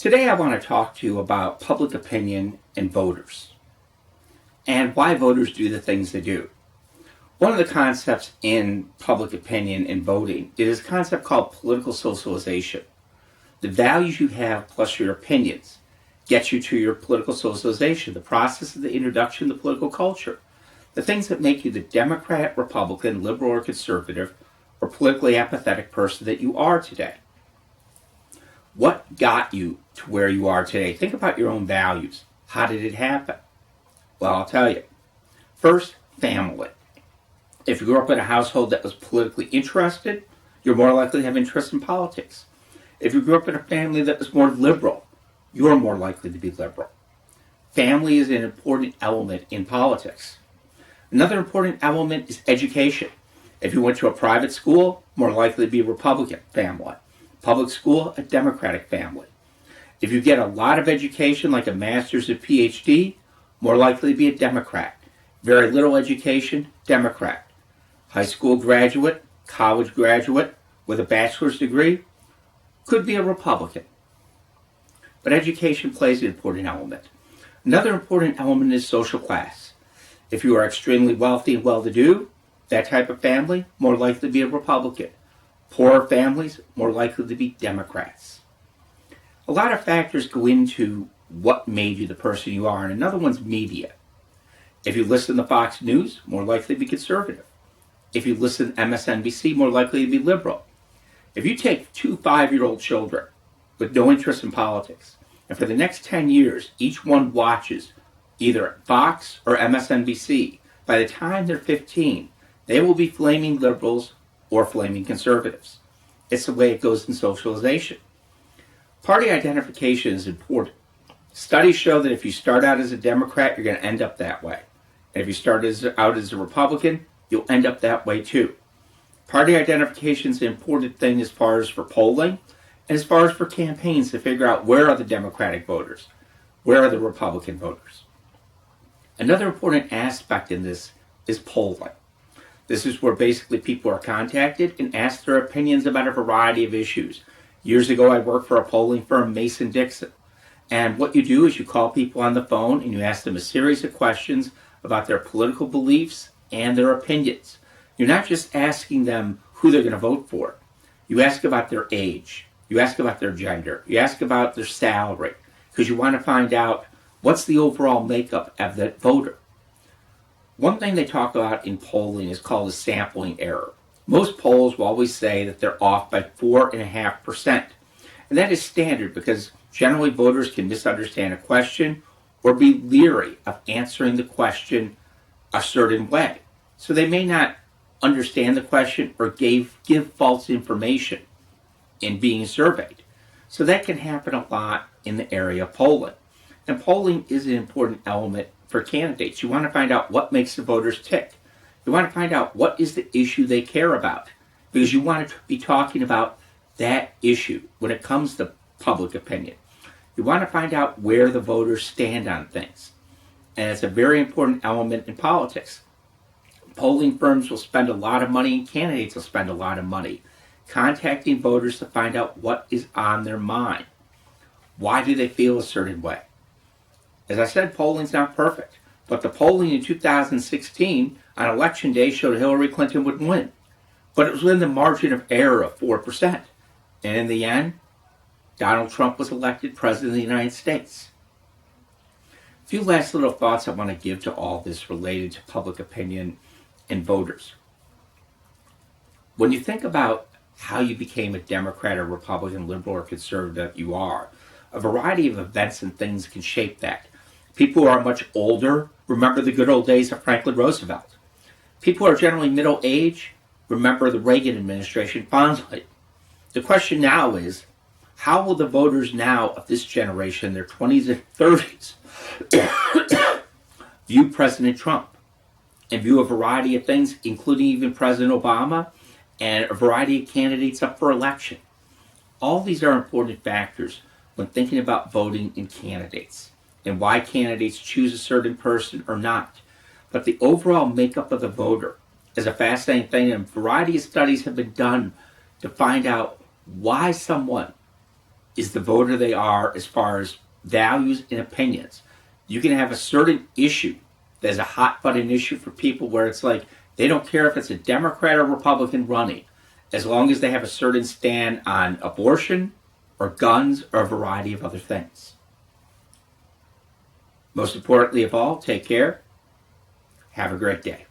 Today I want to talk to you about public opinion and voters and why voters do the things they do. One of the concepts in public opinion and voting is a concept called political socialization. The values you have plus your opinions get you to your political socialization, the process of the introduction to political culture, the things that make you the Democrat, Republican, liberal or conservative or politically apathetic person that you are today. What got you to where you are today? Think about your own values. How did it happen? Well, I'll tell you. First, family. If you grew up in a household that was politically interested, you're more likely to have interest in politics. If you grew up in a family that was more liberal, you're more likely to be liberal. Family is an important element in politics. Another important element is education. If you went to a private school, more likely to be a Republican family. Public school, a Democratic family. If you get a lot of education, like a master's or PhD, more likely to be a Democrat. Very little education, Democrat. High school graduate, college graduate with a bachelor's degree, could be a Republican. But education plays an important element. Another important element is social class. If you are extremely wealthy and well-to-do, that type of family, more likely to be a Republican. Poorer families, more likely to be Democrats. A lot of factors go into what made you the person you are, and another one's media. If you listen to Fox News, more likely to be conservative. If you listen to MSNBC, more likely to be liberal. If you take two 5-year-old children with no interest in politics, and for the next 10 years, each one watches either Fox or MSNBC, by the time they're 15, they will be flaming liberals or flaming conservatives. It's the way it goes in socialization. Party identification is important. Studies show that if you start out as a Democrat, you're going to end up that way. And if you start out as a Republican, you'll end up that way too. Party identification is an important thing as far as for polling and as far as for campaigns to figure out where are the Democratic voters, where are the Republican voters. Another important aspect in this is polling. This is where basically people are contacted and asked their opinions about a variety of issues. Years ago, I worked for a polling firm, Mason-Dixon. And what you do is you call people on the phone and you ask them a series of questions about their political beliefs and their opinions. You're not just asking them who they're going to vote for. You ask about their age. You ask about their gender. You ask about their salary. Because you want to find out what's the overall makeup of that voter. One thing they talk about in polling is called a sampling error. Most polls will always say that they're off by 4.5%. And that is standard because generally voters can misunderstand a question or be leery of answering the question a certain way. So they may not understand the question or give false information in being surveyed. So that can happen a lot in the area of polling. And polling is an important element for candidates. You want to find out what makes the voters tick. You want to find out what is the issue they care about, because you want to be talking about that issue when it comes to public opinion. You want to find out where the voters stand on things. And it's a very important element in politics. Polling firms will spend a lot of money and candidates will spend a lot of money contacting voters to find out what is on their mind. Why do they feel a certain way? As I said, polling's not perfect, but the polling in 2016 on election day showed Hillary Clinton would win. But it was within the margin of error of 4%. And in the end, Donald Trump was elected President of the United States. A few last little thoughts I want to give to all this related to public opinion and voters. When you think about how you became a Democrat or Republican, liberal or conservative you are, a variety of events and things can shape that. People who are much older remember the good old days of Franklin Roosevelt. People who are generally middle age remember the Reagan administration fondly. The question now is, how will the voters now of this generation, their 20s and 30s, view President Trump and view a variety of things, including even President Obama and a variety of candidates up for election? All these are important factors when thinking about voting in candidates and why candidates choose a certain person or not. But the overall makeup of the voter is a fascinating thing, and a variety of studies have been done to find out why someone is the voter they are as far as values and opinions. You can have a certain issue that's a hot button issue for people where it's like they don't care if it's a Democrat or Republican running, as long as they have a certain stand on abortion or guns or a variety of other things. Most importantly of all, take care. Have a great day.